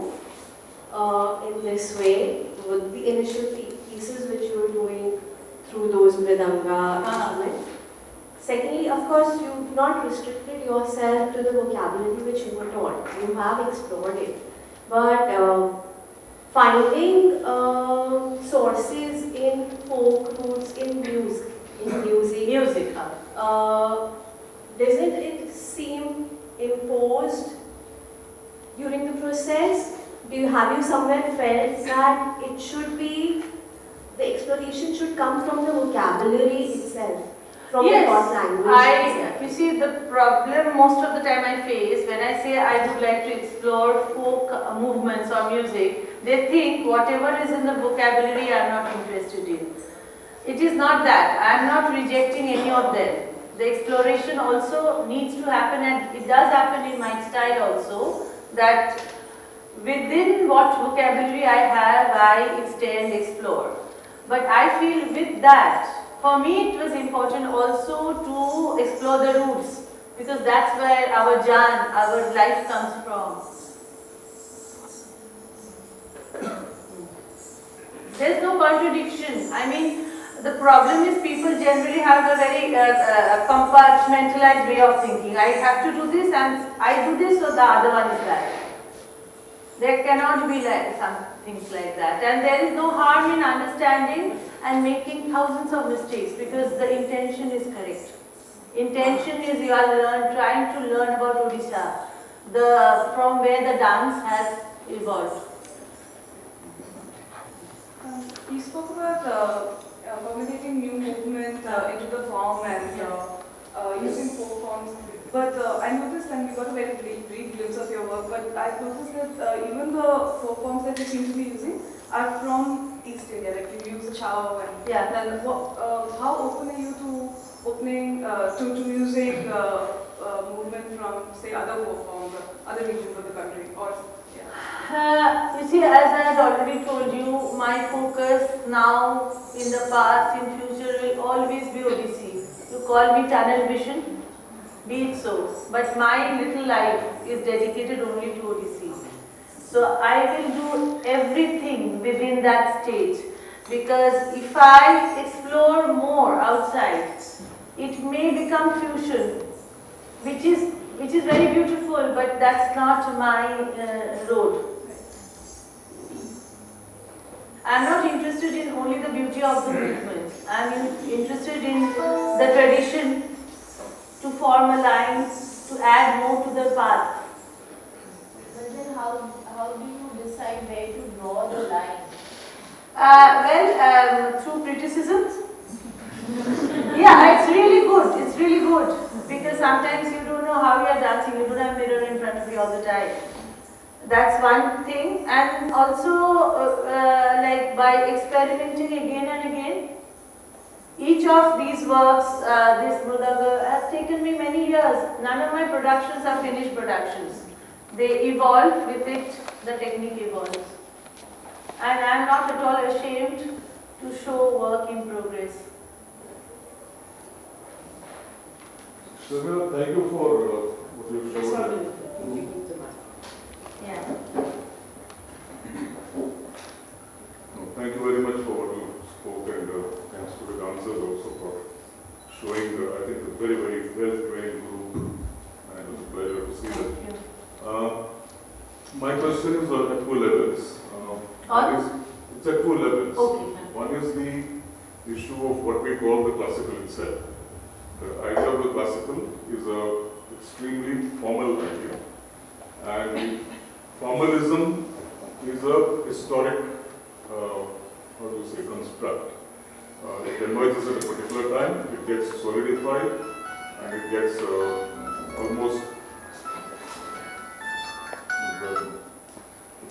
[SPEAKER 5] in this way, with the initial pieces which you were doing through those mridanga instruments? Secondly, of course, you've not restricted yourself to the vocabulary which you were taught. You have explored it. But finding sources in folk roots, in music, doesn't it seem imposed during the process? Have you somewhere felt that it should be, the exploration should come from the vocabulary itself? From the thought language.
[SPEAKER 2] You see, the problem most of the time I face when I say I would like to explore folk movements or music, they think whatever is in the vocabulary I am not interested in. It is not that. I am not rejecting any of them. The exploration also needs to happen, and it does happen in my style also, that within what vocabulary I have, I extend, explore. But I feel with that, for me it was important also to explore the roots, because that's where our Jan, our life comes from. There's no contradiction. I mean, the problem is people generally have a very compartmentalized way of thinking. I have to do this and I do this, so the other one is that. There cannot be like some things like that. And there is no harm in understanding and making thousands of mistakes because the intention is correct. Intention is you are trying to learn about Odisha, from where the dance has evolved.
[SPEAKER 6] You spoke about accommodating new movement into the form and using folk forms. But I noticed, and we got a very brief glimpse of your work, but I noticed that even the folk forms that you seem to be using are from East India, like you use the chow and then how open are you to opening, to using movement from, say, other folk forms or other regions of the country? Or
[SPEAKER 2] You see, as I had already told you, my focus now, in the past, in future will always be Odissi. You call me tunnel vision, be it so. But my little life is dedicated only to Odissi. So I will do everything within that stage. Because if I explore more outside, it may become fusion, which is very beautiful, but that's not my road. I'm not interested in only the beauty of the movement. I'm interested in the tradition, to form a line, to add more to the path.
[SPEAKER 7] But then how do you decide where to draw the line?
[SPEAKER 2] Through criticisms. Yeah, it's really good. It's really good. Because sometimes you don't know how you are dancing. You don't have a mirror in front of you all the time. That's one thing. And also, like by experimenting again and again, each of these works, this Mridanga, has taken me many years. None of my productions are finished productions. They evolve with it, the technique evolves. And I am not at all ashamed to show work in progress.
[SPEAKER 8] Sharmila, thank you for what you've shown.
[SPEAKER 2] Yeah.
[SPEAKER 8] No, thank you very much for what you spoke, and thanks to the dancers also for showing, I think, a very, very well-trained group, and it was a pleasure to see them.
[SPEAKER 2] Thank you.
[SPEAKER 8] My question is at two levels. It's at two levels.
[SPEAKER 2] Okay.
[SPEAKER 8] One is the issue of what we call the classical itself. The idea of the classical is a extremely formal idea, and formalism is a historic, how do you say, construct. It emerges at a particular time, it gets solidified, and it gets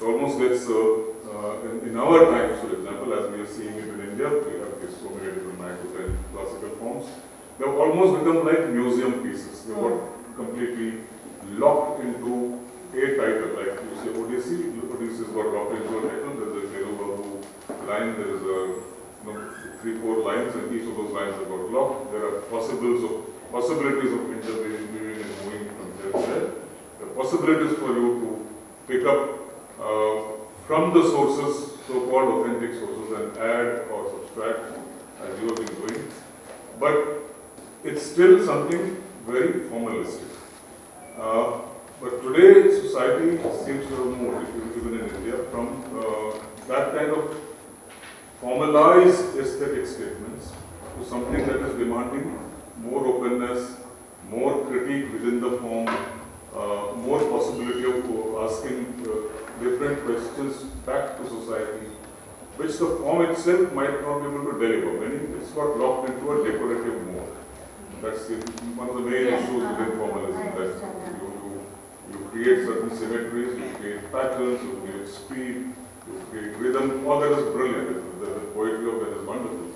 [SPEAKER 8] almost gets in our times, for example, as we are seeing it in India, we have these so many different 9 to 10 classical forms. They have almost become like museum pieces. They were completely locked into a title, like you say Odissi. Odissi is got locked into a title. There is a Telugu line, there is a 3-4 lines, and each of those lines have got locked. There are possibilities of interweaving and moving from here to there. There are possibilities for you to pick up from the sources, so-called authentic sources, and add or subtract as you have been doing. But it's still something very formalistic. But today, society seems to have moved, even in India, from that kind of formalized aesthetic statements to something that is demanding more openness, more critique within the form, more possibility of asking different questions back to society, which the form itself might not be able to deliver. Meaning it's got locked into a decorative mode. That's one of the main issues within formalism. That you create certain symmetries, you create patterns, you create speed, you create rhythm. All that is brilliant. The poetry of that is wonderful.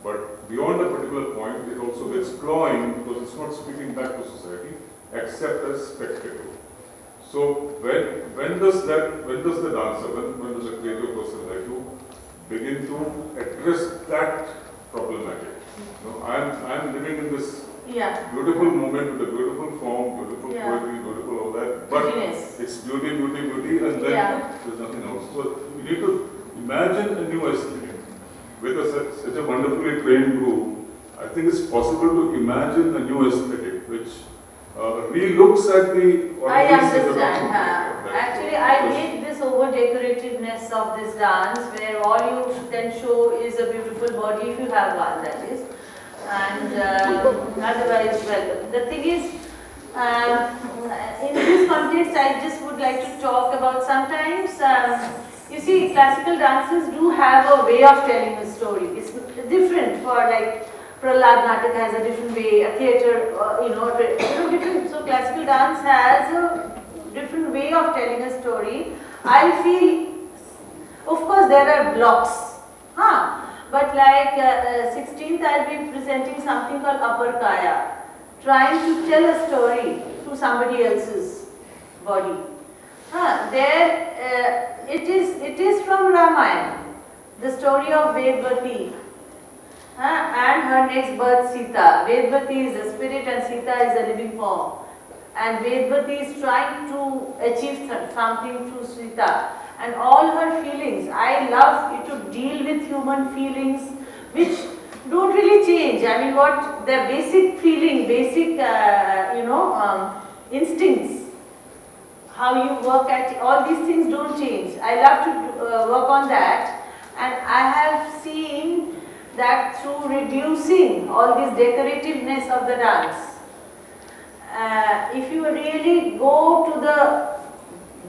[SPEAKER 8] But beyond a particular point, it also gets cloying because it's not speaking back to society, except as spectacle. So when does the dancer, when does a creative person like you begin to address that problematic? I'm living in this beautiful moment with a beautiful form, beautiful poetry, beautiful all that, but it's beauty, and then there's nothing else. So you need to imagine a new aesthetic. With such a wonderfully trained group, I think it's possible to imagine a new aesthetic which re-looks at the
[SPEAKER 2] I understand. Actually, I did this over decoratedness of this dance, where all you can show is a beautiful body, if you have one, that is. And otherwise, well, the thing is, in this context, I just would like to talk about sometimes, you see, classical dances do have a way of telling a story. It's different for like, Prahlad Natak has a different way, a theatre, different. So classical dance has a different way of telling a story. I feel, of course, there are blocks, but like 16th, I'll be presenting something called Upper Kaya, trying to tell a story through somebody else's body. It is from Ramayana, the story of Vedvati. And her next birth, Sita. Vedvati is a spirit and Sita is a living form. And Vedvati is trying to achieve something through Sita. And all her feelings, I love it to deal with human feelings which don't really change. I mean, what the basic feeling, basic, instincts, how you work at, all these things don't change. I love to work on that. And I have seen that through reducing all this decorativeness of the dance, if you really go to the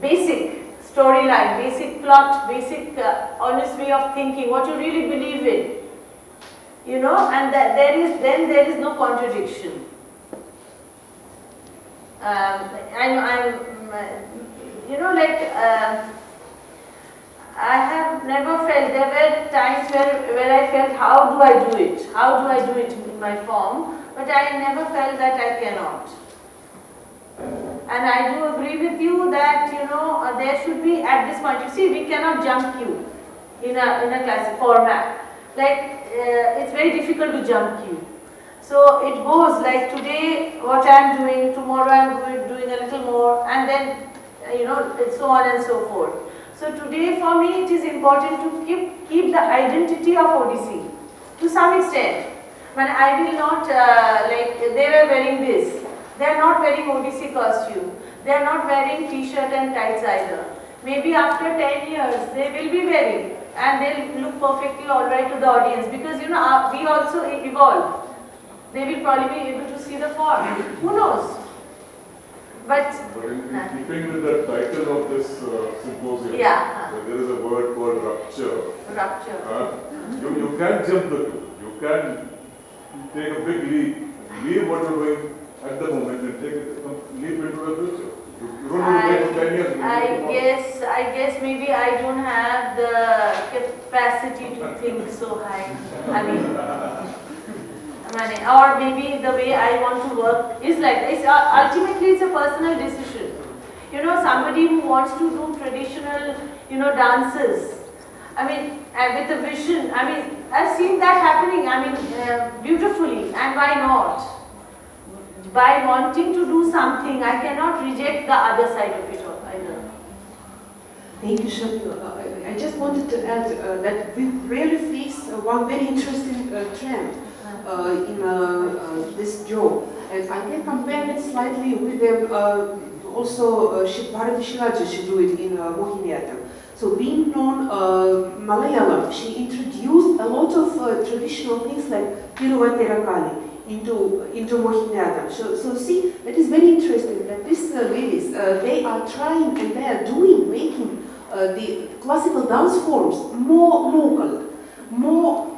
[SPEAKER 2] basic storyline, basic plot, basic honest way of thinking, what you really believe in, and that there is no contradiction. I have never felt, there were times where I felt, how do I do it? How do I do it in my form? But I never felt that I cannot. And I do agree with you that, there should be, at this point, you see, we cannot jump queue in a classic format. Like, it's very difficult to jump queue. So it goes like today, what I am doing, tomorrow I am doing a little more, and then, so on and so forth. So today for me it is important to keep the identity of Odissi to some extent. But I will not, they were wearing this. They are not wearing Odissi costume. They are not wearing t-shirt and tights either. Maybe after 10 years they will be wearing and they will look perfectly alright to the audience because we also evolve. They will probably be able to see the form. Who knows? But
[SPEAKER 8] in keeping with the title of this symposium, there is a word called rupture.
[SPEAKER 2] Rupture.
[SPEAKER 8] You can jump the two. You can take a big leap, leave what you're doing at the moment and take a leap into the future. You don't have to wait for 10 years.
[SPEAKER 2] I guess maybe I don't have the capacity to think so high. Or maybe the way I want to work is like this. Ultimately, it's a personal decision. Somebody who wants to do traditional, dances, with a vision, I've seen that happening, beautifully, and why not? By wanting to do something, I cannot reject the other side of it either.
[SPEAKER 4] Thank you, Sharmila. I just wanted to add that we really face one very interesting trend in this job, and I can compare it slightly with them. Also, Bharati Shivaji, she do it in Mohiniyattam. So, being known Malayalam, she introduced a lot of traditional things like Tiruvattirakali into Mohiniyattam. So see, that is very interesting that these ladies, they are trying and they are making the classical dance forms more local, more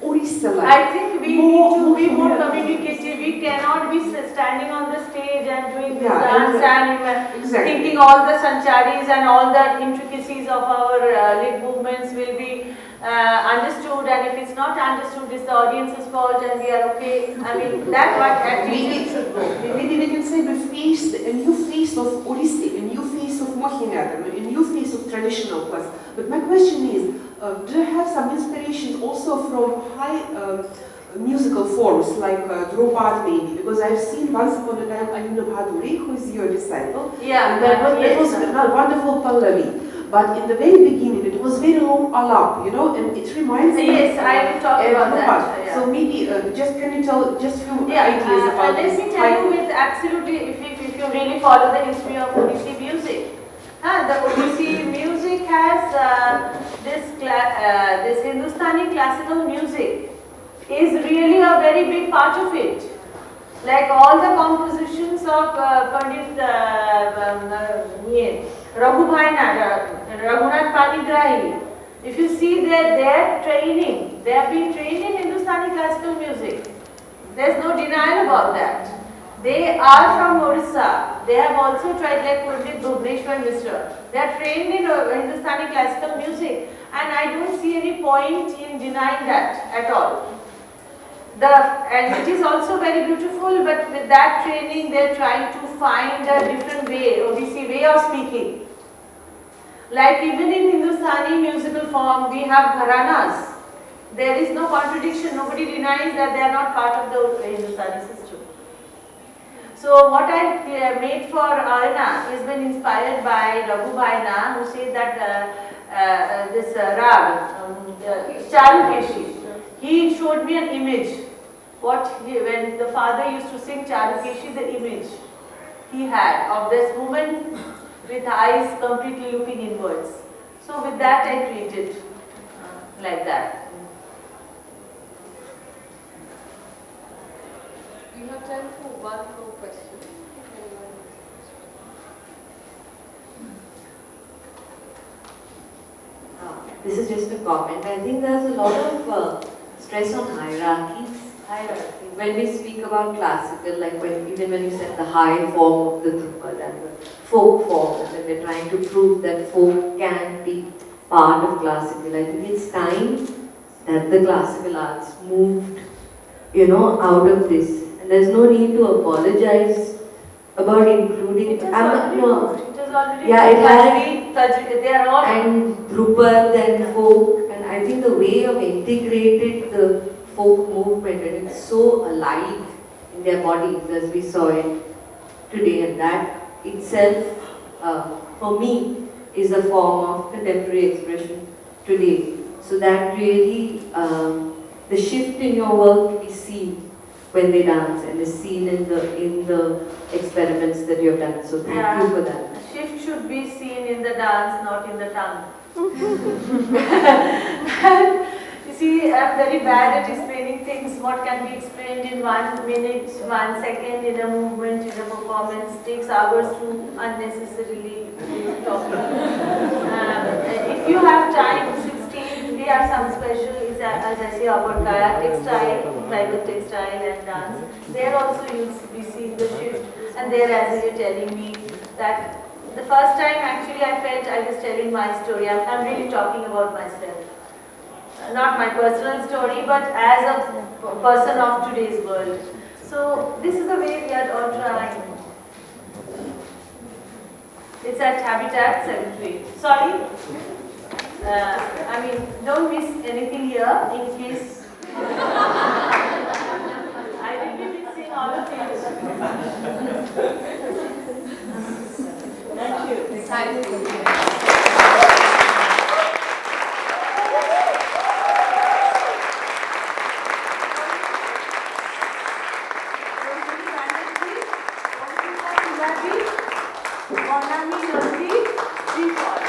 [SPEAKER 4] Odissi-like.
[SPEAKER 2] I think we need to be more communicative. We cannot be standing on the stage and doing this dance and thinking all the sancharis and all the intricacies of our leg movements will be understood, and if it's not understood, it's the audience's fault and we are okay. That's what attitude should go.
[SPEAKER 4] Maybe we can say we face a new face of Odissi, a new face of Mohiniyattam, a new face of traditional class. But my question is, do you have some inspirations also from high musical forms like Drupad maybe? Because I've seen once upon a time Alina Bhaduri, who is your disciple.
[SPEAKER 2] Yeah,
[SPEAKER 4] and that was a wonderful Pallavi. But in the very beginning, it was very long alap, and it reminds me.
[SPEAKER 2] Yes, I will talk about that. Yeah.
[SPEAKER 4] So maybe just can you tell just a few ideas about
[SPEAKER 2] let me tell you with absolutely, if you really follow the history of Odissi music, the Odissi music has this Hindustani classical music is really a very big part of it. Like all the compositions of Pandit Raghunath Panigrahi, if you see their training, they have been trained in Hindustani classical music. There's no denial about that. They are from Odissi. They have also tried, like Pandit Bhuvneshwar Mishra. They are trained in Hindustani classical music, and I don't see any point in denying that at all. And it is also very beautiful, but with that training, they are trying to find a different way, Odissi way of speaking. Like even in Hindustani musical form, we have gharanas. There is no contradiction. Nobody denies that they are not part of the Hindustani system. So what I made for Arna is been inspired by Raghu Bhaina, who said that this rag, Charukeshi, he showed me an image. When the father used to sing Charukeshi, the image he had of this woman with eyes completely looking inwards. So with that I created like that.
[SPEAKER 1] We have time for one more question.
[SPEAKER 9] This is just a comment. I think there's a lot of stress on hierarchies. When we speak about classical, like even when you said the high form of the Drupad and the folk form, and when we're trying to prove that folk can be part of classical, I think it's time that the classical arts moved, out of this. And there's no need to apologize about including.
[SPEAKER 2] It has already
[SPEAKER 9] Yeah, it has.
[SPEAKER 2] They are all.
[SPEAKER 9] And Drupad and folk, and I think the way of integrated the folk movement, and it's so alive in their bodies as we saw it today, and that itself, for me, is a form of contemporary expression today. So that really, the shift in your work is seen when they dance, and is seen in the experiments that you have done. So thank you for that.
[SPEAKER 2] Shift should be seen in the dance, not in the tongue. You see, I'm very bad at explaining things. What can be explained in 1 minute, 1 second, in a movement, in a performance, takes hours to unnecessarily talking. If you have time, 16, we have some special, as I say, about Kaya textile, tribal textile and dance. There also you'll be seeing the shift. And there, as you're telling me, that the first time actually I felt I was telling my story. I'm really talking about myself. Not my personal story, but as a person of today's world. So this is the way we are all trying. It's at Habitat 73. Sorry? Don't miss anything here in case. I will be missing all of you. Thank you.
[SPEAKER 1] Thank you.
[SPEAKER 2] Onami Nandi, 3 4.